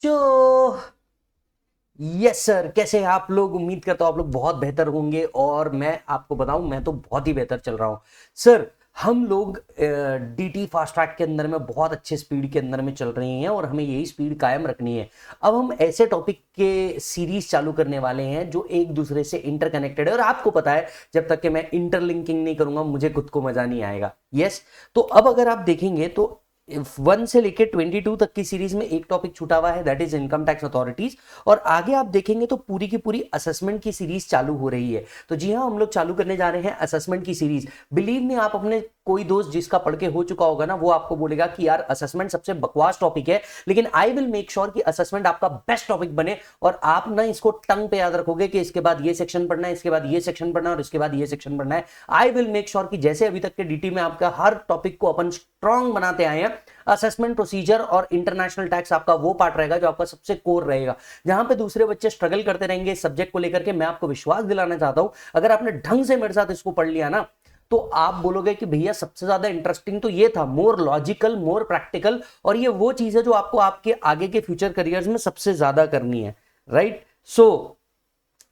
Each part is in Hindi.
जो यस सर, कैसे हैं आप लोग? उम्मीद करता हूं आप लोग बहुत बेहतर होंगे और मैं आपको बताऊं मैं तो बहुत ही बेहतर चल रहा हूं सर। हम लोग डीटी फास्ट ट्रैक के अंदर में बहुत अच्छे स्पीड के अंदर में चल रहे हैं और हमें यही स्पीड कायम रखनी है। अब हम ऐसे टॉपिक के सीरीज चालू करने वाले हैं जो एक दूसरे से इंटरकनेक्टेड है और आपको पता है जब तक कि मैं इंटरलिंकिंग नहीं करूंगा मुझे खुद को मजा नहीं आएगा। यस, तो अब अगर आप देखेंगे तो 1 से लेके 22 तक की सीरीज में एक टॉपिक छूटा हुआ है, that is income tax authorities. और आगे आप देखेंगे तो पूरी की पूरी असेसमेंट की सीरीज चालू हो रही है। तो जी हाँ, हम लोग चालू करने जा रहे हैं असेसमेंट की सीरीज। बिलीव में, आप अपने कोई दोस्त जिसका पढ़ के हो चुका होगा ना, वो आपको बोलेगा कि यार असेसमेंट सबसे बकवास टॉपिक है, लेकिन आई विल मेक श्योर कि असेसमेंट आपका बेस्ट टॉपिक बने और आप ना इसको टंग पे याद रखोगे कि इसके बाद ये सेक्शन पढ़ना है, इसके बाद ये सेक्शन पढ़ना है और इसके बाद ये सेक्शन पढ़ना है। आई विल मेक श्योर कि जैसे अभी तक के डीटी में आपका हर टॉपिक को अपन स्ट्रांग बनाते आए हैं, असेसमेंट प्रोसीजर और इंटरनेशनल टैक्स आपका वो पार्ट रहेगा जो आपका सबसे कोर रहेगा। जहां पे दूसरे बच्चे स्ट्रगल करते रहेंगे इस सब्जेक्ट को लेकर के, मैं आपको विश्वास दिलाना चाहता हूं, अगर आपने ढंग से मेरे साथ इसको पढ़ लिया ना तो आप बोलोगे कि भैया सबसे ज्यादा इंटरेस्टिंग तो ये था, मोर लॉजिकल, मोर प्रैक्टिकल, और ये वो चीज है जो आपको आपके आगे के फ्यूचर करियर्स में सबसे ज्यादा करनी है। Right, so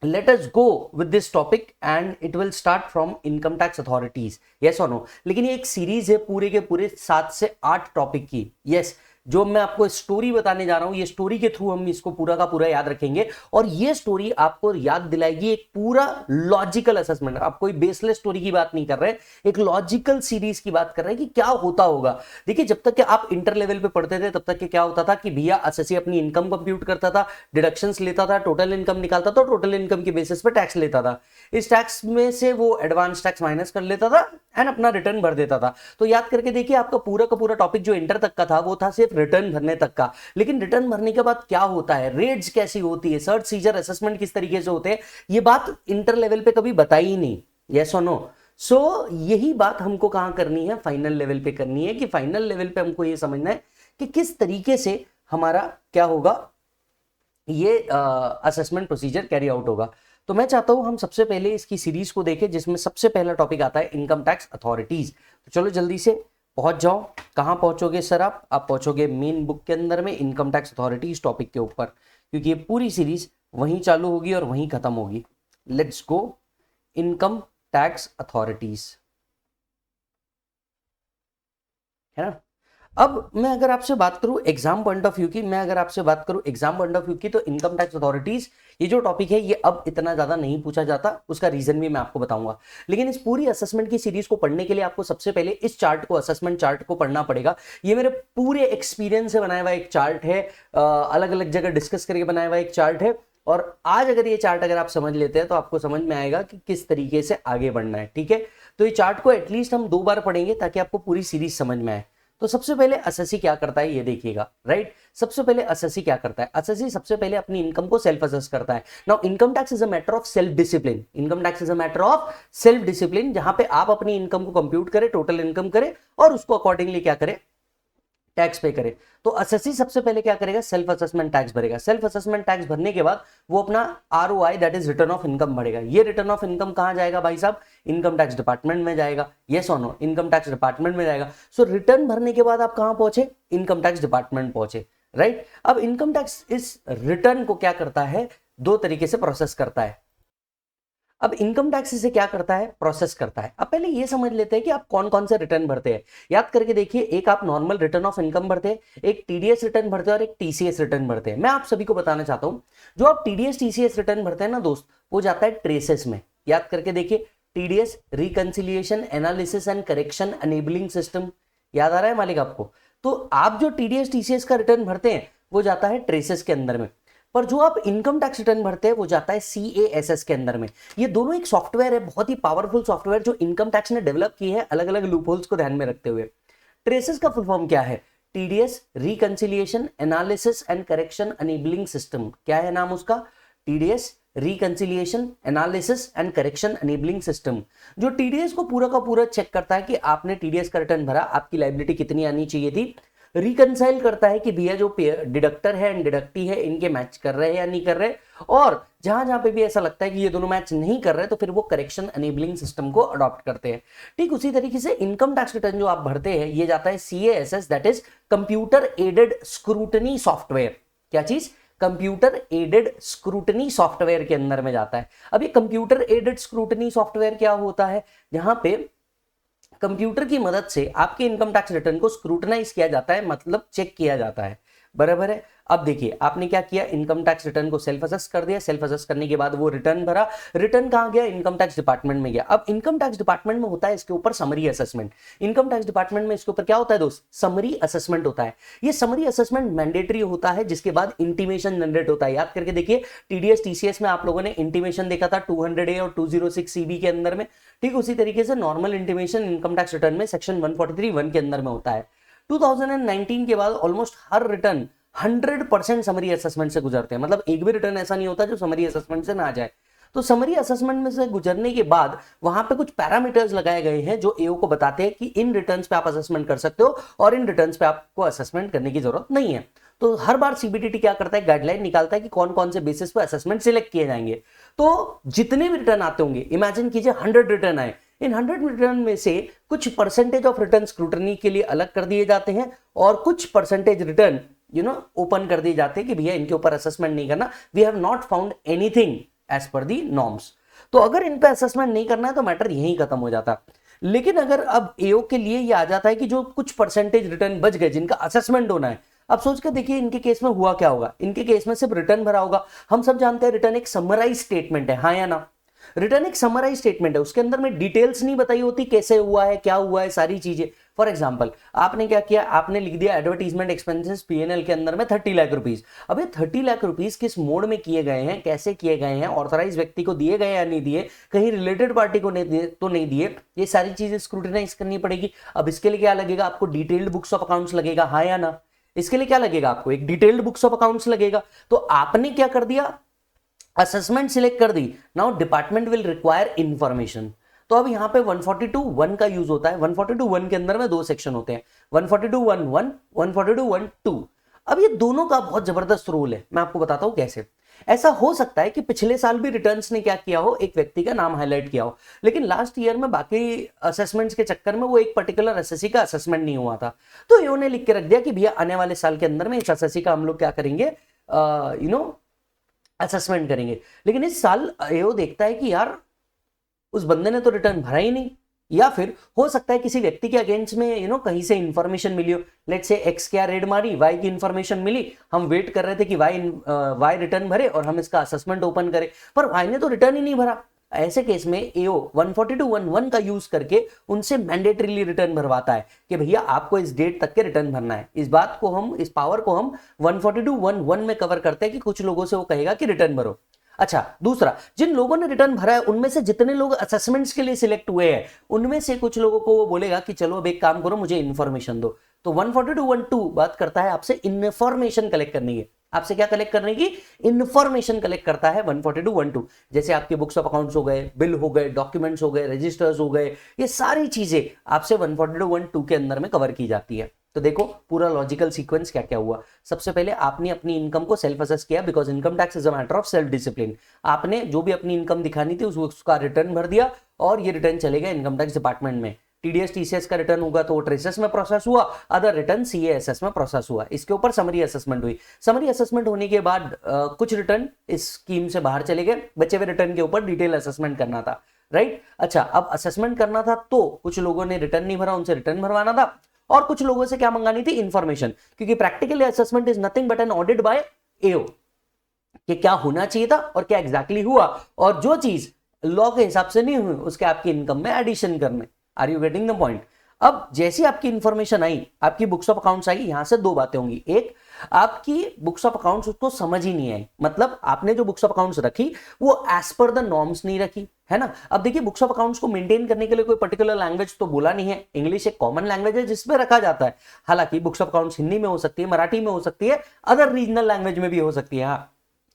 let us go with this topic and it will start from income tax authorities, yes or no। लेकिन ये एक सीरीज है पूरे के पूरे 7 से 8 टॉपिक की। yes, जो मैं आपको स्टोरी बताने जा रहा हूं, ये स्टोरी के थ्रू हम इसको पूरा का पूरा याद रखेंगे और ये स्टोरी आपको याद दिलाएगी एक पूरा लॉजिकल असेसमेंट। आप कोई बेसलेस स्टोरी की बात नहीं कर रहे हैं, एक लॉजिकल सीरीज की बात कर रहे हैं कि क्या होता होगा। देखिए, जब तक कि आप इंटर लेवल पे पढ़ते थे तब तक कि क्या होता था कि भैया एसएससी अपनी इनकम कंप्यूट करता था, डिडक्शंस लेता था, टोटल इनकम निकालता था, टोटल इनकम के बेसिस पे टैक्स लेता था। इस टैक्स में से वो एडवांस टैक्स माइनस कर लेता था एंड अपना रिटर्न भर देता था। तो याद करके देखिए, आपका पूरा का पूरा टॉपिक जो इंटर तक का था वो था सिर्फ रिटर्न भरने तक का। लेकिन रिटर्न भरने के बाद क्या होता है, रेट्स कैसी होती है, सर्च सीजर असेसमेंट किस तरीके से होते हैं, ये बात इंटर लेवल पे कभी बताई ही नहीं। यस और नो। सो यही बात हमको कहां करनी है, फाइनल लेवल पे करनी है कि फाइनल लेवल पे हमको ये समझना है कि किस तरीके से हमारा क्या होगा, ये असेसमेंट प्रोसीजर कैरी आउट होगा। तो मैं चाहता हूं हम सबसे पहले इसकी सीरीज को देखें जिसमें सबसे पहला टॉपिक आता है इनकम टैक्स अथॉरिटीज। तो चलो जल्दी से पहुंच जाओ। कहां पहुंचोगे सर आप पहुंचोगे मेन बुक के अंदर में इनकम टैक्स अथॉरिटीज टॉपिक के ऊपर, क्योंकि ये पूरी सीरीज वहीं चालू होगी और वहीं खत्म होगी। Let's go, income tax authorities, है ना। अब मैं अगर आपसे बात करूं एग्जाम पॉइंट ऑफ व्यू की, तो इनकम टैक्स अथॉरिटीज ये जो टॉपिक है ये अब इतना ज्यादा नहीं पूछा जाता, उसका रीजन भी मैं आपको बताऊंगा। लेकिन इस पूरी असेसमेंट की सीरीज को पढ़ने के लिए आपको सबसे पहले इस चार्ट को, असेसमेंट चार्ट को पढ़ना पड़ेगा। ये मेरे पूरे एक्सपीरियंस से बनाया हुआ एक चार्ट है, अलग अलग जगह डिस्कस करके बनाया हुआ एक चार्ट है। और आज अगर ये चार्ट अगर आप समझ लेते हैं तो आपको समझ में आएगा कि किस तरीके से आगे बढ़ना है। ठीक है, तो ये चार्ट को एटलीस्ट हम 2 बार पढ़ेंगे ताकि आपको पूरी सीरीज समझ में आए। तो सबसे पहले एसएससी क्या करता है ये देखिएगा। राइट, सबसे पहले एसएससी क्या करता है, एसएससी सबसे पहले अपनी इनकम को सेल्फ असेस करता है। Now income tax is a matter of self discipline, income tax is a matter of self discipline, जहां पे आप अपनी इनकम को कंप्यूट करें, टोटल इनकम करें और उसको अकॉर्डिंगली क्या करें, टैक्स पे करे। तो एसएससी सबसे पहले क्या करेगा, सेल्फ असेसमेंट टैक्स भरेगा। सेल्फ असेसमेंट टैक्स भरने के बाद वो अपना ROI that is return of income भरेगा। ये रिटर्न ऑफ इनकम कहां जाएगा भाई साहब, इनकम टैक्स डिपार्टमेंट में जाएगा। यस और नो, इनकम टैक्स डिपार्टमेंट में जाएगा। सो रिटर्न भरने के बाद आप कहां पहुंचे, इनकम टैक्स डिपार्टमेंट पहुंचे। राइट, अब इनकम टैक्स इस रिटर्न को क्या करता है, 2 तरीके से प्रोसेस करता है। अब इनकम टैक्स इसे क्या करता है, प्रोसेस करता है। अब पहले ये समझ लेते हैं कि आप कौन कौन से रिटर्न भरते हैं। याद करके देखिए, एक आप नॉर्मल रिटर्न ऑफ इनकम भरते हैं, एक टीडीएस रिटर्न भरते हैं और एक टीसीएस रिटर्न भरते हैं। मैं आप सभी को बताना चाहता हूं, जो आप टीडीएस टीसीएस रिटर्न भरते हैं ना दोस्त, वो जाता है ट्रेसेस में। याद करके देखिए, TDS reconciliation analysis and correction enabling system, याद आ रहा है मालिक आपको। तो आप जो टीडीएस टीसीएस का रिटर्न भरते हैं वो जाता है ट्रेसेस के अंदर में, पर जो आप इनकम टैक्स रिटर्न भरते हैं वो जाता है सीएएसएस के अंदर में। ये दोनों एक सॉफ्टवेयर है, बहुत ही पावरफुल सॉफ्टवेयर जो इनकम टैक्स ने डेवलप की है अलग अलग लूपहोल्स को ध्यान में रखते हुए। ट्रेसेस का फुल फॉर्म क्या है, TDS reconciliation analysis and correction enabling system. क्या है नाम उसका, TDS reconciliation analysis and correction enabling system. जो टीडीएस को पूरा का पूरा चेक करता है कि आपने टीडीएस का रिटर्न भरा, आपकी लायबिलिटी कितनी आनी चाहिए थी। रिकंसाइल करता है कि भैया जो डिडक्टर है एंड डिडक्टी है इनके मैच कर रहे हैं या नहीं कर रहे, और जहां जहां पे भी ऐसा लगता है कि ये दोनों मैच नहीं कर रहे तो फिर वो करेक्शन एनेबलिंग सिस्टम को अडॉप्ट करते हैं। ठीक उसी तरीके से इनकम टैक्स रिटर्न जो आप भरते हैं ये जाता है CASS that is computer aided scrutiny software. क्या चीज? कंप्यूटर एडेड स्क्रूटनी सॉफ्टवेयर के अंदर में जाता है। अब ये कंप्यूटर एडेड स्क्रूटनी सॉफ्टवेयर क्या होता है? जहां पे कंप्यूटर की मदद से आपके इनकम टैक्स रिटर्न को स्क्रूटनाइज किया जाता है, मतलब चेक किया जाता है। बराबर है। अब देखिए आपने क्या किया, इनकम टैक्स रिटर्न को सेल्फ असेस कर दिया, सेल्फ असेस करने के बाद वो रिटर्न भरा, रिटर्न कहां गया? इनकम टैक्स डिपार्टमेंट में गया। अब इनकम टैक्स डिपार्टमेंट में होता है इसके ऊपर summary assessment. Income tax department में इसके ऊपर क्या होता है दोस्त? समरी असेसमेंट होता है। ये समरी असेसमेंट मैंडेटरी होता है, जिसके बाद इंटीमेशन जनरेट होता है। याद करके देखिए, टीडीएस टीसीएस में आप लोगों ने इंटीमेशन देखा था 200A और 206 सीबी के अंदर में, ठीक उसी तरीके से normal intimation income tax return में सेक्शन 143(1) के अंदर में होता है। 2019 के बाद ऑलमोस्ट हर रिटर्न 100% समरी असेसमेंट से गुजरते हैं, मतलब एक भी रिटर्न ऐसा नहीं होता जो समरी असेसमेंट से ना आ जाए। तो समरी असेसमेंट में से गुजरने के बाद वहां पे कुछ पैरामीटर्स लगाए गए हैं जो एओ को बताते हैं कि इन रिटर्न्स पे आप असेसमेंट कर सकते हो और इन रिटर्न्स पे आपको असेसमेंट करने की जरूरत नहीं है। तो हर बार सीबीडीटी क्या करता है? गाइडलाइन निकालता है कि कौन कौन से बेसिस पे असेसमेंट सिलेक्ट किए जाएंगे। तो जितने भी रिटर्न आते होंगे, इमेजिन कीजिए 100 रिटर्न आए, इन 100 रिटर्न में से कुछ परसेंटेज ऑफ रिटर्न स्क्रूटनी के लिए अलग कर दिए जाते हैं और कुछ परसेंटेज रिटर्न ओपन कर दिए जाते हैं कि भैया इनके ऊपर असेसमेंट नहीं करना, we have not found anything as per the norms. तो अगर इन पे असेसमेंट नहीं करना है तो मैटर यहीं खत्म हो जाता। लेकिन अगर अब एओ के लिए ये आ जाता है कि जो कुछ परसेंटेज रिटर्न बच गए जिनका असेसमेंट होना है, अब सोच कर देखिए इनके केस में हुआ क्या होगा। इनके केस में सिर्फ रिटर्न भरा होगा। हम सब जानते हैं रिटर्न एक समराइज स्टेटमेंट है, हाँ या ना? रिटर्न एक समराइज स्टेटमेंट है, उसके अंदर में डिटेल्स नहीं बताई होती कैसे हुआ है, क्या हुआ है, सारी चीजें। फॉर एग्जांपल आपने क्या किया, आपने लिख दिया एडवर्टीजमेंट एक्सपेंसेस पीएनएल के अंदर में 30 लाख रुपीस। अब ये 30 लाख रुपीस किस मोड में किए गए हैं, कैसे किए गए हैं, ऑथराइज व्यक्ति को दिए गए या नहीं दिए, कहीं रिलेटेड पार्टी को नहीं दिए तो नहीं दिए, ये सारी चीजें स्क्रूटिनाइज करनी पड़ेगी। अब इसके लिए क्या लगेगा आपको? डिटेल्ड बुक्स ऑफ अकाउंट्स लगेगा, हाँ या ना? इसके लिए क्या लगेगा आपको? एक डिटेल्ड बुक्स ऑफ अकाउंट्स लगेगा। तो आपने क्या कर दिया? असेसमेंट सिलेक्ट कर दी। Now department will require information. तो अब यहां पे 142(1) का यूज होता है। 142(1) के अंदर में दो सेक्शन होते हैं, 142(1)(1), 142(1)(2). अब ये दोनों का बहुत जबरदस्त रोल है, मैं आपको बताता हूं कैसे। ऐसा हो सकता है कि पिछले साल भी रिटर्न्स ने क्या किया हो, एक व्यक्ति का नाम हाईलाइट किया हो, लेकिन लास्ट ईयर में बाकी असेसमेंट्स के चक्कर में वो एक पर्टिकुलर एसएससी का असेसमेंट नहीं हुआ था। तो इन्होंने लिख के रख दिया कि भैया आने वाले साल के अंदर में इस एसएससी का हम लोग क्या करेंगे, असेसमेंट करेंगे। लेकिन इस साल एओ देखता है कि यार उस बंदे ने तो रिटर्न भरा ही नहीं, या फिर हो सकता है किसी व्यक्ति के अगेंस्ट में कहीं से इंफॉर्मेशन मिली हो। लेट्स से एक्स क्या रेड मारी, वाई की इंफॉर्मेशन मिली, हम वेट कर रहे थे कि वाई रिटर्न भरे और हम इसका असेसमेंट ओपन करें, पर वाई ने तो रिटर्न ही नहीं भरा। ऐसे केस में एओ 142(1) का यूज करके उनसे मैंडेटरीली रिटर्न भरवाता है कि भैया आपको इस डेट तक के रिटर्न भरना है। इस बात को हम, इस पावर को हम 142(1) में कवर करते हैं कि कुछ लोगों से वो कहेगा कि रिटर्न भरो। अच्छा, दूसरा, जिन लोगों ने रिटर्न भरा है उनमें से जितने लोग असेसमेंट्स के लिए सिलेक्ट हुए हैं उनमें से कुछ लोगों को वो बोलेगा कि चलो अब एक काम करो, मुझे इन्फॉर्मेशन दो। तो 142(1)(2) बात करता है आपसे इन्फॉर्मेशन कलेक्ट करने की। आपसे क्या कलेक्ट करने की? इन्फॉर्मेशन कलेक्ट करता है 142(1)(2). जैसे आपके बुक्स ऑफ अकाउंट्स हो गए, बिल हो गए, डॉक्यूमेंट्स हो गए, रजिस्टर्स हो गए, ये सारी चीजें आपसे 142(1)(2) के अंदर में कवर की जाती है। तो देखो पूरा लॉजिकल सीक्वेंस क्या क्या हुआ। सबसे पहले आपने अपनी इनकम को सेल्फ असेस किया, because income tax is a matter of self discipline. आपने जो भी अपनी इनकम दिखानी थी उसका रिटर्न भर दिया और ये रिटर्न चलेगा इनकम टैक्स डिपार्टमेंट में। टीडीएस टीसीएस का रिटर्न होगा तो वो ट्रेसेस में प्रोसेस हुआ, अदर रिटर्न सीएएसएस में प्रोसेस हुआ। इसके ऊपर समरी असेसमेंट हुई। समरी असेसमेंट होने के बाद कुछ रिटर्न इस स्कीम से बाहर चले गए, बचे हुए रिटर्न के ऊपर डिटेल असेसमेंट करना था, राइट। अच्छा, अब असेसमेंट करना था तो कुछ लोगों ने रिटर्न नहीं भरा, उनसे रिटर्न भरवाना था, और कुछ लोगों से क्या मंगानी थी? इंफॉर्मेशन, क्योंकि practically assessment is nothing but an audit by AO कि क्या होना चाहिए था और क्या एग्जैक्टली हुआ, और जो चीज लॉ के हिसाब से नहीं हुई उसके आपकी इनकम में एडिशन करने। Are you getting the point? अब जैसी आपकी इंफॉर्मेशन आई, आपकी बुक्स ऑफ अकाउंट्स आई, यहां से दो बातें होंगी। एक, आपकी बुक्स ऑफ अकाउंट्स उसको समझ ही नहीं आई, मतलब आपने जो बुक्स ऑफ अकाउंट्स रखी वो एज पर द नॉर्म्स नहीं रखी, है ना। अब देखिए बुक्स ऑफ अकाउंट्स को मेंटेन करने के लिए कोई पर्टिकुलर लैंग्वेज तो बोला नहीं है, इंग्लिश एक कॉमन लैंग्वेज है जिसमें रखा जाता है। हालांकि बुक्स ऑफ अकाउंट्स हिंदी में हो सकती है, मराठी में हो सकती है, अदर रीजनल लैंग्वेज में भी हो सकती है,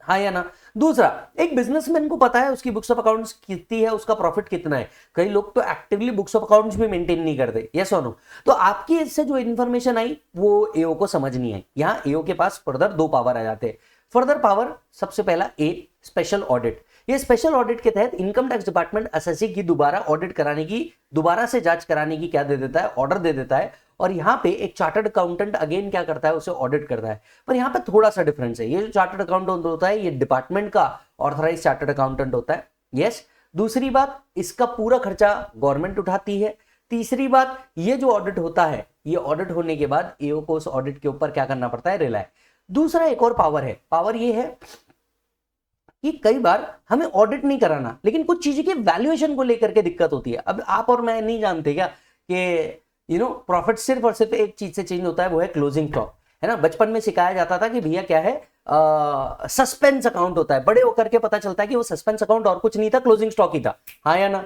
हाँ या ना। दूसरा, एक बिजनेसमैन को पता है उसकी बुक्स ऑफ अकाउंट्स कितनी है, उसका प्रॉफिट कितना है। कई लोग तो एक्टिवली बुक्स ऑफ अकाउंट्स भी मेंटेन नहीं करते, यस और नो। तो आपकी इससे जो इन्फॉर्मेशन आई वो एओ को समझ नहीं आई। यहाँ एओ के पास फर्दर दो पावर आ जाते हैं। फर्दर पावर, सबसे पहला ए, स्पेशल ऑडिट। ये स्पेशल ऑडिट के तहत इनकम टैक्स डिपार्टमेंट एसएससी की दोबारा ऑडिट कराने की, दोबारा से जांच कराने की क्या दे देता है? ऑर्डर दे देता है। और यहाँ पे एक चार्टर्ड अकाउंटेंट अगेन क्या करता है, उसे ऑडिट करता है। पर यहाँ पे थोड़ा सा डिफरेंस है, ये जो चार्टर्ड अकाउंटेंट होता है ये डिपार्टमेंट का ऑथराइज चार्टर्ड अकाउंटेंट होता है, यस। दूसरी बात, इसका पूरा खर्चा गवर्नमेंट उठाती है। तीसरी बात, ये जो ऑडिट होता है, ये ऑडिट होने के बाद एओ को उस ऑडिट के ऊपर क्या करना पड़ता है, रिलाय। दूसरा एक और पावर है, पावर ये है कि कई बार हमें ऑडिट नहीं कराना, लेकिन कुछ चीजें के वैल्यूएशन को लेकर के दिक्कत होती है। अब आप और मैं नहीं जानते क्या कि प्रॉफिट सिर्फ और सिर्फ एक चीज से चेंज होता है, वो है क्लोजिंग स्टॉक, है ना। बचपन में सिखाया जाता था कि भैया क्या है, सस्पेंस अकाउंट होता है। बड़े होकर के पता चलता है कि वो सस्पेंस अकाउंट और कुछ नहीं था, क्लोजिंग स्टॉक ही था। हाँ या ना?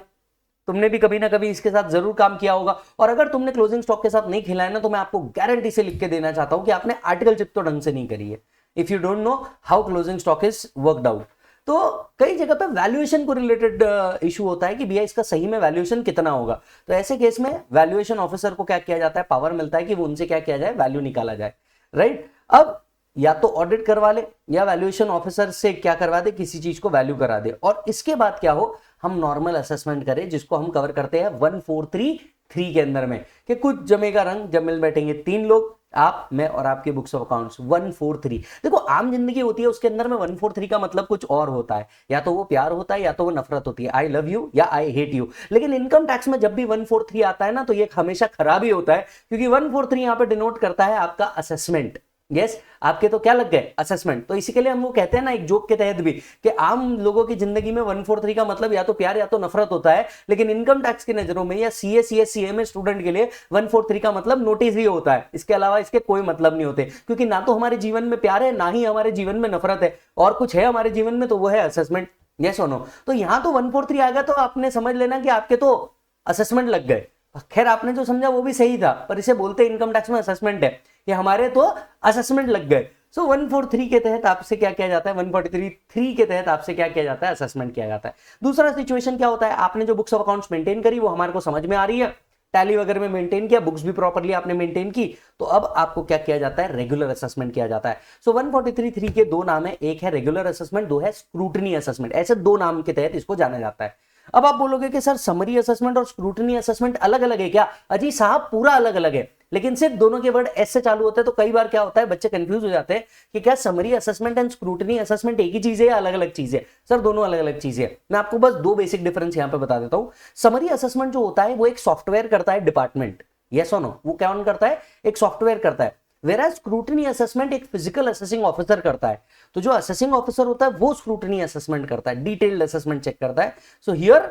तुमने भी कभी ना कभी इसके साथ जरूर काम किया होगा। और अगर तुमने क्लोजिंग स्टॉक के साथ नहीं खेला है ना, तो मैं आपको गारंटी से लिख के देना चाहता हूं कि आपने आर्टिकल चिप तो ढंग से नहीं करी है, if you don't know how closing stock is worked out. तो कई जगह पे वैल्यूएशन को रिलेटेड इशू होता है कि भैया इसका सही में वैल्यूएशन कितना होगा। तो ऐसे केस में वैल्यूएशन ऑफिसर को क्या किया जाता है, पावर मिलता है कि वो उनसे क्या किया जाए, वैल्यू निकाला जाए, राइट। अब या तो ऑडिट करवा ले या वैल्यूएशन ऑफिसर से क्या करवा दे, किसी चीज को वैल्यू करा दे, और इसके बाद क्या हो, हम नॉर्मल असेसमेंट करें, जिसको हम कवर करते हैं 1433 के अंदर में, कि कुछ जमेगा रंग जब मिल बैठेंगे तीन लोग, आप, मैं और आपके बुक्स ऑफ अकाउंट्स। 143, देखो आम जिंदगी होती है, उसके अंदर में 143 का मतलब कुछ और होता है, या तो वो प्यार होता है या तो वो नफरत होती है, आई लव यू या आई हेट यू। लेकिन इनकम टैक्स में जब भी 143 आता है ना, तो ये हमेशा खराब ही होता है, क्योंकि 143 यहां पे डिनोट करता है आपका असेसमेंट। यस, आपके तो क्या लग गए, असेसमेंट। तो इसी के लिए हम वो कहते हैं ना एक जोक के तहत भी, कि आम लोगों की जिंदगी में 143 का मतलब या तो प्यार या तो नफरत होता है, लेकिन इनकम टैक्स की नजरों में या सीए सीएस सीएमए स्टूडेंट के लिए 143 का मतलब नोटिस ही होता है, इसके अलावा इसके कोई मतलब नहीं होते। क्योंकि ना तो हमारे जीवन में प्यार है, ना ही हमारे जीवन में नफरत है, और कुछ है हमारे जीवन में तो वो है असेसमेंट। यस और नो? तो यहां तो 143 आएगा तो आपने समझ लेना कि आपके तो असेसमेंट लग गए। खैर आपने जो समझा वो भी सही था, पर इसे बोलते इनकम टैक्स में असेसमेंट है, कि हमारे तो असेसमेंट लग गए। सो 143 के तहत आपसे क्या किया जाता है, 143 के तहत आपसे क्या किया जाता है, असेसमेंट किया जाता है। दूसरा सिचुएशन क्या होता है, आपने जो बुक्स ऑफ अकाउंट्स मेंटेन करी वो हमारे को समझ में आ रही है, टैली वगैरह में मेंटेन किया, बुक्स भी प्रॉपर्ली आपने मेंटेन की, तो अब आपको क्या किया जाता है, रेगुलर असेसमेंट किया जाता है। सो 143(3) के दो नाम है, एक है रेगुलर असेसमेंट, दो है स्क्रूटनी असेसमेंट। ऐसे दो नाम के तहत इसको जाना जाता है। अब आप बोलोगे कि सर समरी असेसमेंट और स्क्रूटनी असेसमेंट अलग अलग है क्या? अजी साहब पूरा अलग अलग है, लेकिन सिर्फ दोनों के वर्ड एस से चालू होते हैं, तो कई बार क्या होता है बच्चे कंफ्यूज हो जाते हैं कि क्या summary assessment and scrutiny assessment एक ही चीज है या अलग अलग चीज है? सर दोनों अलग अलग चीजें है। मैं आपको बस दो बेसिक डिफरेंस यहां पे बता देता हूं। समरी असेसमेंट जो होता है वो एक सॉफ्टवेयर करता है डिपार्टमेंट, यस और नो? वो क्या करता है, एक सॉफ्टवेयर करता है। वेराज स्क्रूटनी असेसमेंट एक फिजिकल असेसिंग ऑफिसर करता है। तो जो असेसिंग ऑफिसर होता है वो स्क्रूटनी असेसमेंट करता है, डिटेल्ड असेसमेंट चेक करता है। So here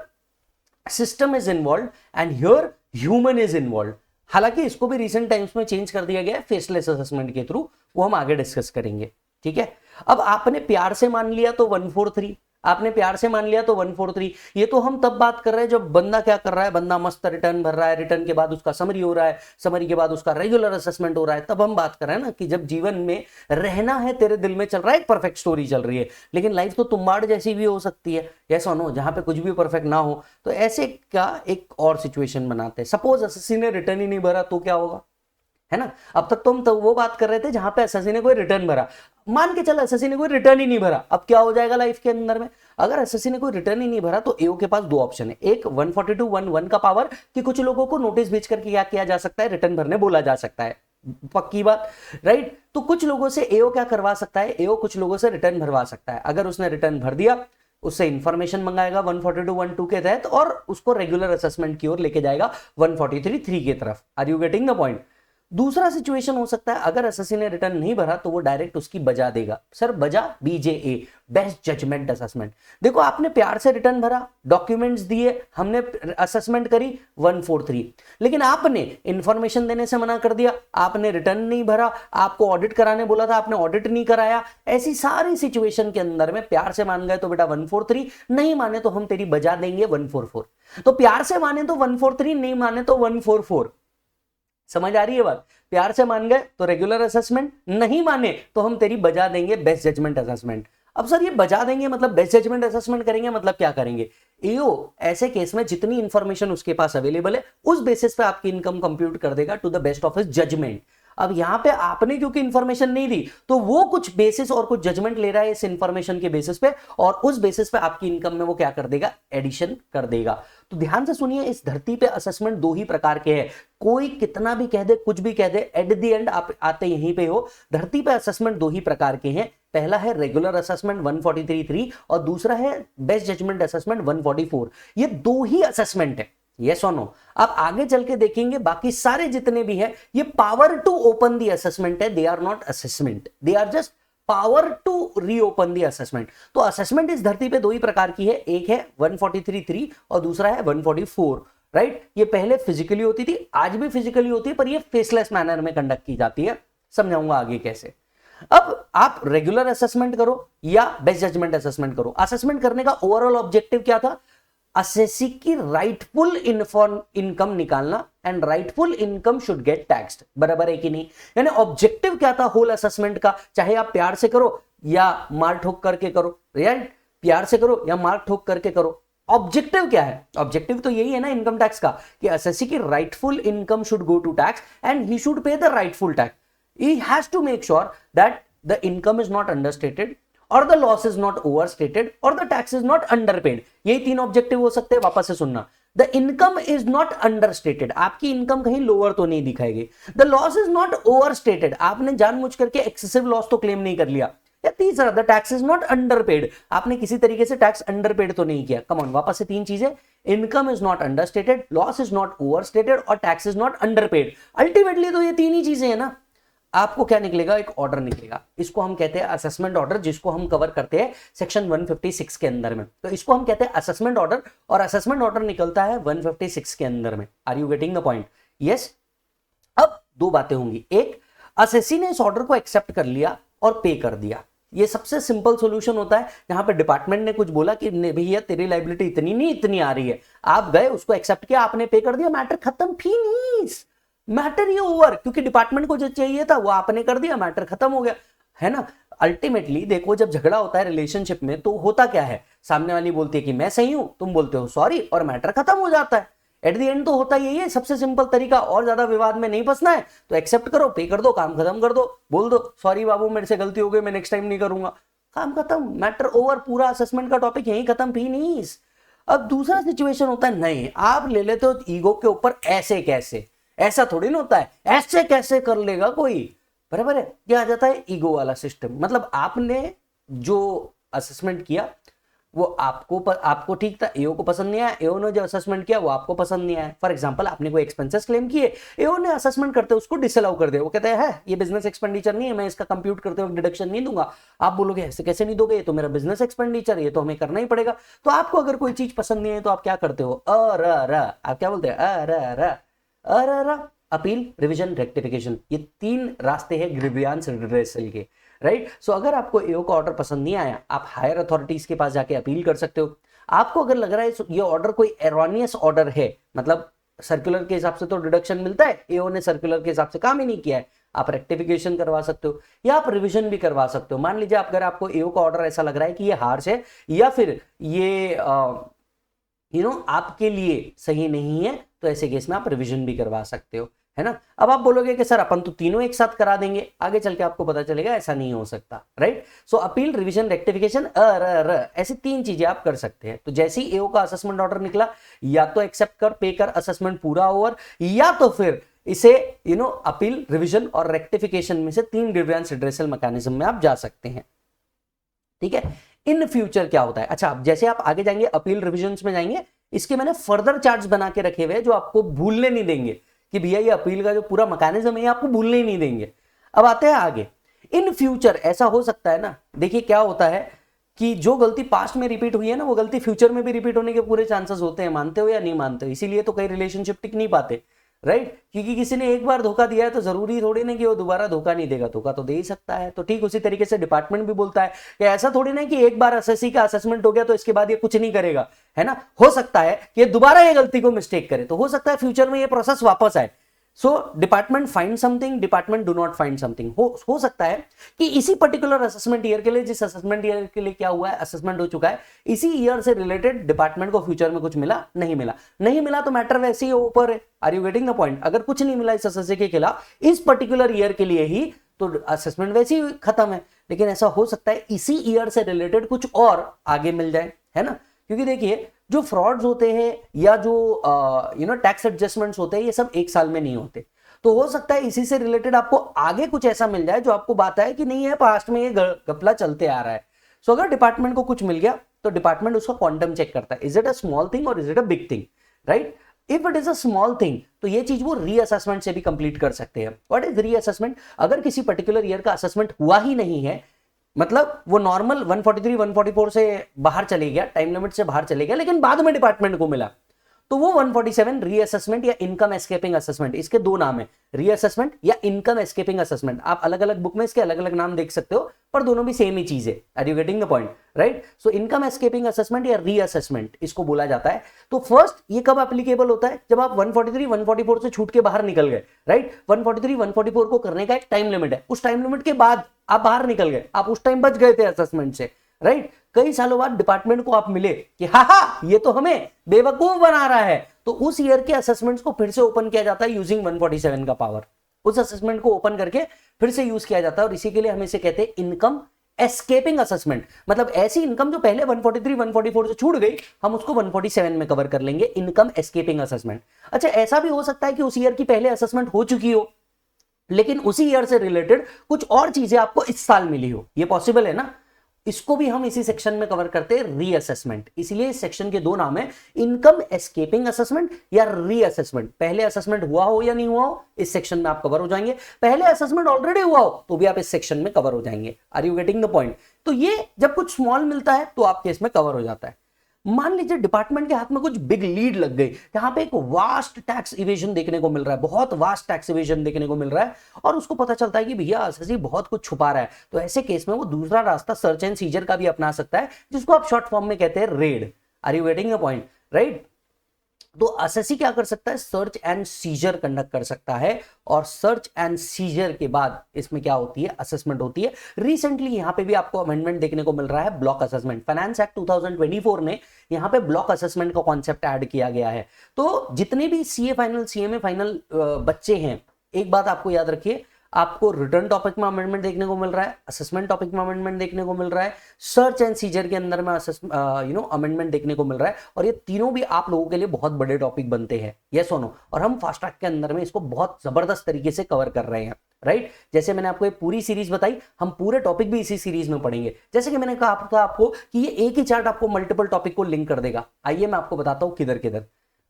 system is involve and here human is involve. हालांकि इसको भी रिसेंट टाइम्स में चेंज कर दिया गया है फेसलेस असेसमेंट के थ्रू, वो हम आगे डिस्कस करेंगे, ठीक है। अब आपने प्यार से मान लिया तो 143, आपने प्यार से मान लिया तो 143। ये तो हम तब बात कर रहे हैं जब बंदा क्या कर रहा है, बंदा मस्त रिटर्न भर रहा है, रिटर्न के बाद उसका समरी हो रहा है, समरी के बाद उसका रेगुलर असेसमेंट हो रहा है, तब हम बात कर रहे हैं ना कि जब जीवन में रहना है, तेरे दिल में चल रहा है, एक परफेक्ट स्टोरी चल रही है। लेकिन लाइफ तो तुम्बाड़ जैसी भी हो सकती है, ऐसा नो, जहां पे कुछ भी परफेक्ट ना हो। तो ऐसे का एक और सिचुएशन बनाते हैं, सपोज असेसी ने रिटर्न ही नहीं भरा तो क्या होगा, है ना। अब तक तो हम तो वो बात कर रहे थे जहां पे असेसी ने कोई रिटर्न भरा, मान के चल असेसी ने कोई रिटर्न ही नहीं भरा, अब क्या हो जाएगा लाइफ के अंदर में? अगर असेसी ने कोई रिटर्न ही नहीं भरा तो एओ के पास दो ऑप्शन है, एक 142(1)(1) का पावर कि कुछ लोगों को नोटिस भेज करके क्या किया जा सकता है, रिटर्न भरने बोला जा सकता है, पक्की बात, राइट। तो कुछ लोगों से एओ क्या करवा सकता है, एओ कुछ लोगों से रिटर्न भरवा सकता है। अगर उसने रिटर्न भर दिया, उससे इंफॉर्मेशन मंगाएगा 142(1)(2) के तहत और उसको रेगुलर असेसमेंट की ओर लेके जाएगा 143(3) की तरफ। Are you getting the point? दूसरा सिचुएशन हो सकता है, अगर असेसी ने रिटर्न नहीं भरा तो वो डायरेक्ट उसकी बजा देगा। सर बजा, बीजेए, बेस्ट जजमेंट असेसमेंट। देखो आपने प्यार से रिटर्न भरा, डॉक्यूमेंट्स दिए, हमने असेसमेंट करी 143, लेकिन आपने इंफॉर्मेशन देने से मना कर दिया, आपने रिटर्न नहीं भरा, आपको ऑडिट कराने बोला था, आपने ऑडिट नहीं कराया। ऐसी सारी सिचुएशन के अंदर में प्यार से मान गए तो बेटा 143, नहीं माने तो हम तेरी बजा देंगे 144। तो प्यार से माने तो 143, नहीं माने तो 144। समझ आ रही है बात? प्यार से मान गए तो रेगुलर असेसमेंट, नहीं माने तो हम तेरी बजा देंगे बेस्ट जजमेंट असेसमेंट। अब सर ये बजा देंगे मतलब बेस्ट जजमेंट असेसमेंट करेंगे मतलब क्या करेंगे? एओ ऐसे केस में जितनी इंफॉर्मेशन उसके पास अवेलेबल है उस बेसिस पे आपकी इनकम कंप्यूट कर देगा to the best of his judgment. अब यहां पे आपने क्योंकि इंफॉर्मेशन नहीं दी तो वो कुछ बेसिस और कुछ जजमेंट ले रहा है इस इंफॉर्मेशन के बेसिस पे, और उस बेसिस पे आपकी इनकम में वो क्या कर देगा, एडिशन कर देगा। तो ध्यान से सुनिए, इस धरती पे असेसमेंट दो ही प्रकार के हैं। कोई कितना भी कह दे, कुछ भी कह दे, एट द एंड आप आते यहीं पे हो। धरती पे असेसमेंट दो ही प्रकार के हैं। पहला है रेगुलर असेसमेंट 143.3 और दूसरा है बेस्ट जजमेंट असेसमेंट 144। ये दो ही असेसमेंट है, यस और नो। आप आगे चल के देखेंगे बाकी सारे जितने भी है ये power to open the assessment है, they are not assessment, they are just power to reopen the assessment. तो असेसमेंट इस धरती पे दो ही प्रकार की है, एक है 143.3 और दूसरा है 144, राइट। ये पहले फिजिकली होती थी, आज भी फिजिकली होती है, पर ये फेसलेस मैनर में कंडक्ट की जाती है। समझाऊंगा आगे कैसे। अब आप रेगुलर असेसमेंट करो या बेस्ट जजमेंट असेसमेंट करो, असेसमेंट करने का ओवरऑल ऑब्जेक्टिव क्या था, असेसी की राइटफुल इनकम निकालना, and rightful income should get taxed, बराबर है कि नहीं। यानी ऑब्जेक्टिव क्या था होल असेसमेंट का, चाहे आप प्यार से करो या मार ठोक करके करो, राइट, प्यार से करो या मार ठोक करके करो, ऑब्जेक्टिव क्या है, ऑब्जेक्टिव तो यही है ना इनकम टैक्स का, कि असेसी की rightful income should go to tax and he should pay the rightful tax. He has to make sure that the income is not understated or the loss is not overstated or the tax is not underpaid। यही तीन ऑब्जेक्टिव हो सकते हैं। वापस से सुनना, the income is not understated, आपकी इनकम कहीं लोअर तो नहीं दिखाएगी। The loss is not overstated, आपने जानबूझ करके एक्सेसिव लॉस तो क्लेम नहीं कर लिया। या तीसरा, the tax is not underpaid, आपने किसी तरीके से टैक्स अंडरपेड तो नहीं किया। कम ऑन, वापस से तीन चीजें, income is not understated, loss is not overstated और tax is not underpaid. Ultimately तो ये तीन ही चीजें हैं ना। आपको क्या निकलेगा, एक ऑर्डर निकलेगा, इसको हम कहते हैं असेसमेंट ऑर्डर, जिसको हम कवर करते हैं सेक्शन 156 के अंदर में। तो इसको हम कहते हैं असेसमेंट ऑर्डर, और असेसमेंट ऑर्डर निकलता है 156 के अंदर में। Are you getting the point? Yes. अब दो बातें होंगी, एक, असेसी ने इस ऑर्डर को एक्सेप्ट कर लिया और पे कर दिया। ये सबसे सिंपल सॉल्यूशन होता है। यहां पे डिपार्टमेंट ने कुछ बोला कि भैया तेरी लायबिलिटी इतनी नहीं इतनी आ रही है, आप गए उसको एक्सेप्ट किया, आपने पे कर दिया, मैटर खत्म, फिनिश, मैटर ये ओवर। क्योंकि डिपार्टमेंट को जो चाहिए था वो आपने कर दिया, मैटर खत्म हो गया, है ना। अल्टीमेटली देखो, जब झगड़ा होता है रिलेशनशिप में तो होता क्या है, सामने वाली बोलती है कि मैं सही हूं, तुम बोलते हो सॉरी, और मैटर खत्म हो जाता है। एट द एंड तो होता यही है, सबसे सिंपल तरीका, और ज्यादा विवाद में नहीं फंसना है तो एक्सेप्ट करो, पे कर दो, काम खत्म कर दो, बोल दो सॉरी बाबू मेरे से गलती हो गई, मैं नेक्स्ट टाइम नहीं करूंगा, काम खत्म, मैटर ओवर। पूरा असेसमेंट का टॉपिक यही खत्म, फिनिश। अब दूसरा सिचुएशन होता है, नहीं आप ले लेते हो ईगो के ऊपर, ऐसे कैसे, ऐसा थोड़ी ना होता है, ऐसे कैसे कर लेगा कोई, बराबर है। क्या आ जाता है, ईगो वाला सिस्टम। मतलब आपने जो असेसमेंट किया वो आपको ठीक था, एओ को पसंद नहीं आया, एओ ने जो असेसमेंट किया वो आपको पसंद नहीं आया। फॉर एग्जांपल, आपने कोई एक्सपेंसेस क्लेम किए, एओ ने असेसमेंट करते उसको डिसअलाउ कर दिया, वो कहता है ये बिजनेस एक्सपेंडिचर नहीं है, मैं इसका कंप्यूट करते हुए डिडक्शन नहीं दूंगा। आप बोलोगे ऐसे कैसे नहीं दोगे, ये तो मेरा बिजनेस एक्सपेंडिचर, ये तो हमें करना ही पड़ेगा। तो आपको अगर कोई चीज पसंद नहीं है तो आप क्या करते हो, आप क्या बोलते हैं, अपील, रिवीजन, रेक्टिफिकेशन। ये तीन रास्ते हैं ग्रीवियंस रिड्रेसल के, राइट। सो अगर आपको एओ का ऑर्डर पसंद नहीं आया, आप हायर अथॉरिटीज के पास जाके अपील कर सकते हो। आपको अगर लग रहा है ये ऑर्डर कोई एरोनियस ऑर्डर है, मतलब सर्कुलर के हिसाब से तो डिडक्शन मिलता है, एओ ने सर्कुलर के हिसाब से काम ही नहीं किया है, आप रेक्टिफिकेशन करवा सकते हो या आप रिवीजन भी करवा सकते हो। मान लीजिए अगर आपको एओ का ऑर्डर ऐसा लग रहा है कि ये हार्श है या फिर ये आपके लिए सही नहीं है, तो ऐसे केस में आप रिवीजन भी करवा सकते हो, है ना। अब आप बोलोगे कि सर अपन तो तीनों एक साथ करा देंगे, आगे चल के आपको पता चलेगा ऐसा नहीं हो सकता, राइट। सो अपील, रिवीजन, रेक्टिफिकेशन, ऐसी तीन चीजें आप कर सकते हैं। तो जैसे ही एओ का असेसमेंट ऑर्डर निकला, या तो एक्सेप्ट कर, पे कर, असेसमेंट पूरा ओवर, या तो फिर इसे अपील, रिवीजन और रेक्टिफिकेशन में से तीन ग्रीवियंस रिड्रेसल मैकेनिज्म में आप जा सकते हैं, ठीक है। इन फ्यूचर क्या होता है, अच्छा जैसे आप आगे जाएंगे अपील रिविजन में जाएंगे, इसके मैंने फर्दर चार्ट्स बना के रखे हुए जो आपको भूलने नहीं देंगे कि भैया ये अपील का जो पूरा मैकेनिज्म है आपको भूलने ही नहीं देंगे। अब आते हैं आगे, इन फ्यूचर ऐसा हो सकता है ना, देखिए क्या होता है कि जो गलती पास्ट में रिपीट हुई है ना, वो गलती फ्यूचर में भी रिपीट होने के पूरे चांसेस होते हैं, मानते हो या नहीं मानते हो। इसीलिए तो कई रिलेशनशिप टिक नहीं पाते, राइट। क्योंकि किसी ने एक बार धोखा दिया है तो जरूरी थोड़ी ना कि वो दोबारा धोखा नहीं देगा, धोखा तो दे ही सकता है। तो ठीक उसी तरीके से डिपार्टमेंट भी बोलता है कि ऐसा थोड़ी ना कि एक बार एसएससी का असेसमेंट हो गया तो इसके बाद ये कुछ नहीं करेगा, है ना। हो सकता है कि दोबारा ये गलती को मिस्टेक करे, तो हो सकता है फ्यूचर में ये प्रोसेस वापस आए, so department find something, department do not find something. हो सकता है कि इसी पर्टिकुलर असेसमेंट ईयर के लिए, जिस असेसमेंट ईयर के लिए क्या हुआ है, असेसमेंट हो चुका है, इसी ईयर से रिलेटेड डिपार्टमेंट को फ्यूचर में कुछ मिला, नहीं मिला, नहीं मिला तो मैटर वैसे ही ऊपर है। Are you getting the point? अगर कुछ नहीं मिला इस एसएससी के खिलाफ इस पर्टिकुलर ईयर के लिए ही, तो असेसमेंट वैसे ही खत्म है। लेकिन ऐसा हो सकता है इसी ईयर से रिलेटेड कुछ और आगे मिल जाए, है ना? क्योंकि देखिए जो फ्रॉड्स होते हैं या जो टैक्स एडजस्टमेंट्स होते हैं, ये सब एक साल में नहीं होते। तो हो सकता है इसी से रिलेटेड आपको आगे कुछ ऐसा मिल जाए जो आपको बात है कि नहीं है, पास्ट में ये घपला चलते आ रहा है। सो अगर डिपार्टमेंट को कुछ मिल गया तो डिपार्टमेंट उसका क्वांटम चेक करता है, is it a small thing और is it a big thing, right? If it is a small thing तो ये चीज वो रीअसेसमेंट से भी कंप्लीट कर सकते हैं। What is reassessment? अगर किसी पर्टिकुलर ईयर का असेसमेंट हुआ ही नहीं है, मतलब वो नॉर्मल 143 144 से बाहर चले गया, टाइम लिमिट से बाहर चले गया, लेकिन बाद में डिपार्टमेंट को मिला, तो वो 147 रीअसेसमेंट या इनकम एस्केपिंग असेसमेंट, इसके दो नाम है, रीअसेसमेंट या इनकम एस्केपिंग असेसमेंट। आप अलग अलग बुक में इसके अलग अलग नाम देख सकते हो, पर दोनों भी सेम ही चीज है। Are you getting the point, right? So income escaping assessment या रीअसेसमेंट इसको बोला जाता है। तो फर्स्ट ये कब एप्लीकेबल होता है? जब आप 143 144 से छूट के बाहर निकल गए, राइट? 143 144 को करने का एक टाइम लिमिट है, उस टाइम लिमिट के बाद आप बाहर निकल गए, आप उस टाइम बच गए थे असेसमेंट से, राइट? कई सालों बाद डिपार्टमेंट को आप मिले कि हा ये तो हमें बेवकूफ बना रहा है, तो उस ईयर के असेसमेंट्स को फिर से ओपन किया जाता है यूजिंग 147 का पावर। उस असेसमेंट को ओपन करके फिर से यूज किया जाता है, और इसी के लिए हम इसे कहते हैं इनकम एस्केपिंग असेसमेंट। मतलब ऐसी इनकम जो पहले 143 144 से छूट गई, हम उसको 147 में कवर कर लेंगे, इनकम एस्केपिंग असेसमेंट। अच्छा, ऐसा भी हो सकता है कि उस ईयर की पहले असेसमेंट हो चुकी हो, लेकिन उसी ईयर से रिलेटेड कुछ और चीजें आपको इस साल मिली हो, ये पॉसिबल है ना? इसको भी हम इसी सेक्शन में कवर करते हैं, रीअसेसमेंट। इसलिए इस सेक्शन के दो नाम है, इनकम एस्केपिंग असेसमेंट या रीअसेसमेंट। पहले असेसमेंट हुआ हो या नहीं हुआ हो, इस सेक्शन में आप कवर हो जाएंगे। पहले असेसमेंट ऑलरेडी हुआ हो तो भी आप इस सेक्शन में कवर हो जाएंगे। Are you getting the point? तो ये जब कुछ स्मॉल मिलता है तो आपके इसमें कवर हो जाता है। मान लीजिए डिपार्टमेंट के हाथ में कुछ बिग लीड लग गई, जहां पे एक वास्ट टैक्स इवेजन देखने को मिल रहा है, बहुत वास्ट टैक्स इवेजन देखने को मिल रहा है, और उसको पता चलता है कि भैया एसएससी बहुत कुछ छुपा रहा है, तो ऐसे केस में वो दूसरा रास्ता सर्च एंड सीजर का भी अपना सकता है, जिसको आप शॉर्ट फॉर्म में कहते हैं raid. Are you getting the point, right? तो एसएससी क्या कर सकता है? सर्च एंड सीजर कंडक्ट कर सकता है, और सर्च एंड सीजर के बाद इसमें क्या होती है? असेसमेंट होती है। रिसेंटली यहां पे भी आपको अमेंडमेंट देखने को मिल रहा है, ब्लॉक असेसमेंट। फाइनेंस एक्ट 2024 में यहां पे ब्लॉक असेसमेंट का कॉन्सेप्ट ऐड किया गया है। तो जितने भी सीए फाइनल सीएमए फाइनल बच्चे हैं, एक बात आपको याद रखिए, आपको रिटर्न टॉपिक में अमेंडमेंट देखने को मिल रहा है, असेसमेंट टॉपिक में अमेंडमेंट देखने को मिल रहा है, सर्च एंड सीजर के अंदर में अमेंडमेंट देखने को मिल रहा है, और ये तीनों भी आप लोगों के लिए बहुत बड़े टॉपिक बनते हैं, यस और नो। और हम फास्ट ट्रैक के अंदर में इसको बहुत जबरदस्त तरीके से कवर कर रहे हैं, राइट? जैसे मैंने आपको एक पूरी सीरीज बताई, हम पूरे टॉपिक भी इसी सीरीज में पढ़ेंगे। जैसे कि मैंने कहा था आपको कि ये एक ही चार्ट आपको मल्टीपल टॉपिक को लिंक कर देगा। आइए मैं आपको बताता हूं किधर किधर।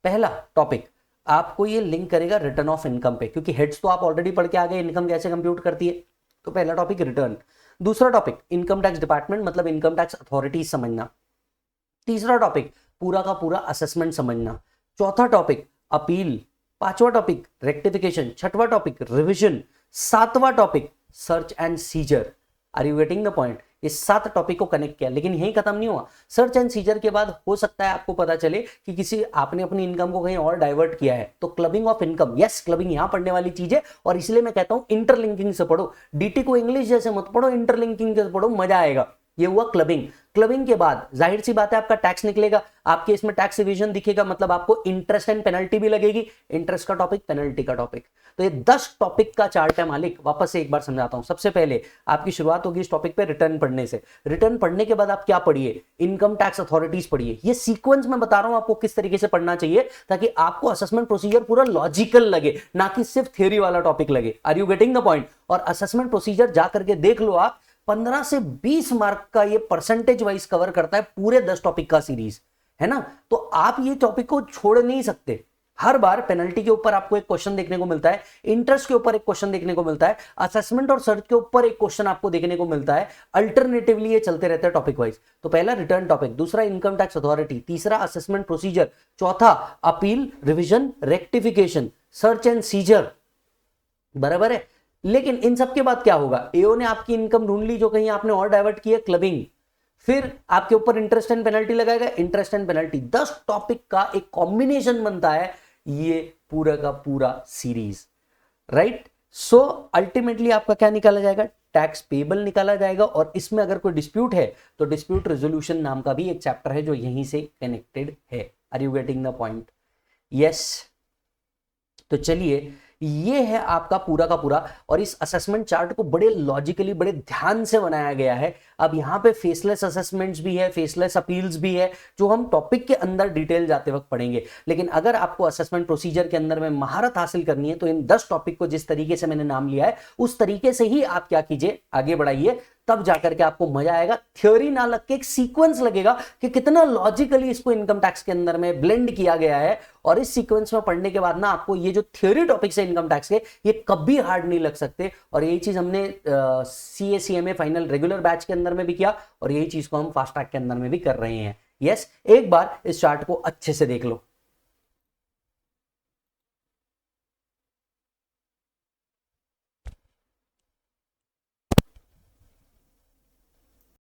पहला टॉपिक आपको ये लिंक करेगा रिटर्न ऑफ इनकम पे, क्योंकि हेड्स तो आप ऑलरेडी पढ़ के आ गए, इनकम कैसे कंप्यूट करती है। तो पहला टॉपिक रिटर्न। दूसरा टॉपिक इनकम टैक्स डिपार्टमेंट, मतलब इनकम टैक्स अथॉरिटीज समझना। तीसरा टॉपिक पूरा का पूरा असेसमेंट समझना। चौथा टॉपिक अपील। पांचवा टॉपिक रेक्टिफिकेशन। छठवां टॉपिक रिविजन। सातवां topic search and seizure. Are you getting the point? ये 7 टॉपिक को कनेक्ट किया, लेकिन यही खत्म नहीं हुआ। सर्च एंड सीजर के बाद हो सकता है आपको पता चले कि किसी आपने अपनी इनकम को कहीं और डाइवर्ट किया है, तो clubbing of income. Yes, clubbing यहां पढ़ने वाली चीज है, और इसलिए मैं कहता हूं इंटरलिंकिंग से पढ़ो। डीटी को इंग्लिश जैसे मत पढ़ो, इंटरलिंकिंग से पढ़ो, मजा आएगा। ये हुआ क्लबिंग। क्लबिंग के बाद जाहिर सी बात है आपका टैक्स निकलेगा, आपके इसमें टैक्स डिवीजन दिखेगा, मतलब आपको इंटरेस्ट एंड पेनल्टी भी लगेगी। इंटरेस्ट का टॉपिक, पेनल्टी का टॉपिक। तो ये 10 टॉपिक का चार्ट है मालिक। वापस से एक बार समझाता हूं। सबसे पहले आपकी शुरुआत होगी इस टॉपिक पे रिटर्न पढ़ने से। रिटर्न पढ़ने के बाद आप क्या पढ़िए? इनकम टैक्स अथॉरिटीज पढ़िए। ये सीक्वेंस में बता रहा हूं आपको किस तरीके से पढ़ना चाहिए, ताकि आपको असेसमेंट प्रोसीजर पूरा लॉजिकल लगे, ना कि सिर्फ थ्योरी वाला टॉपिक लगे। Are you getting the point? और असेसमेंट प्रोसीजर जा करके देख लो आप, 15 से 20 मार्क का ये परसेंटेज वाइज कवर करता है पूरे 10 टॉपिक का सीरीज, है ना? तो आप ये टॉपिक को छोड़ नहीं सकते। हर बार पेनल्टी के ऊपर आपको एक क्वेश्चन देखने को मिलता है, इंटरेस्ट के ऊपर एक क्वेश्चन देखने को मिलता है, असेसमेंट और सर्च के ऊपर एक क्वेश्चन आपको देखने को मिलता है। अल्टरनेटिवली ये चलते रहते हैं टॉपिक वाइज। तो पहला रिटर्न टॉपिक, दूसरा इनकम टैक्स अथॉरिटी, तीसरा असेसमेंट प्रोसीजर, चौथा appeal, revision, rectification, search and scissor. बराबर है? लेकिन इन सब के बाद क्या होगा? एओ ने आपकी इनकम ढूंढ ली जो कहीं आपने और डाइवर्ट की है, क्लबिंग। फिर आपके ऊपर इंटरेस्ट एंड पेनल्टी लगाएगा, इंटरेस्ट एंड पेनल्टी। 10 टॉपिक का एक कॉम्बिनेशन बनता है ये पूरा का पूरा सीरीज। राइट। सो अल्टीमेटली आपका क्या निकाला जाएगा, टैक्स पेबल निकाला जाएगा। और इसमें अगर कोई डिस्प्यूट है तो डिस्प्यूट रेजोल्यूशन नाम का भी एक चैप्टर है जो यहीं से कनेक्टेड है। Are you getting the point? Yes. तो चलिए, ये है आपका पूरा का पूरा, और इस असेसमेंट चार्ट को बड़े लॉजिकली बड़े ध्यान से बनाया गया है। अब यहाँ पे फेसलेस असेसमेंट्स भी है, फेसलेस अपील्स भी है, जो हम टॉपिक के अंदर डिटेल जाते वक्त पढ़ेंगे। लेकिन अगर आपको असेसमेंट प्रोसीजर के अंदर में महारत हासिल करनी है तो इन 10 टॉपिक को जिस तरीके से मैंने नाम लिया है उस तरीके से ही आप क्या कीजिए, आगे बढ़ाइए, तब जाकर के आपको मजा आएगा। थ्योरी ना लग के एक सीक्वेंस लगेगा कि कितना लॉजिकली इसको इनकम टैक्स के अंदर में ब्लेंड किया गया है। और इस सीक्वेंस में पढ़ने के बाद ना आपको ये जो थ्योरी टॉपिक्स है इनकम टैक्स के, ये कभी हार्ड नहीं लग सकते। और यही चीज हमने CA CMA final regular batch के अंदर में भी किया, और यही चीज को हम फास्ट ट्रैक के अंदर में भी कर रहे हैं। यस, एक बार इस चार्ट को अच्छे से देख लो।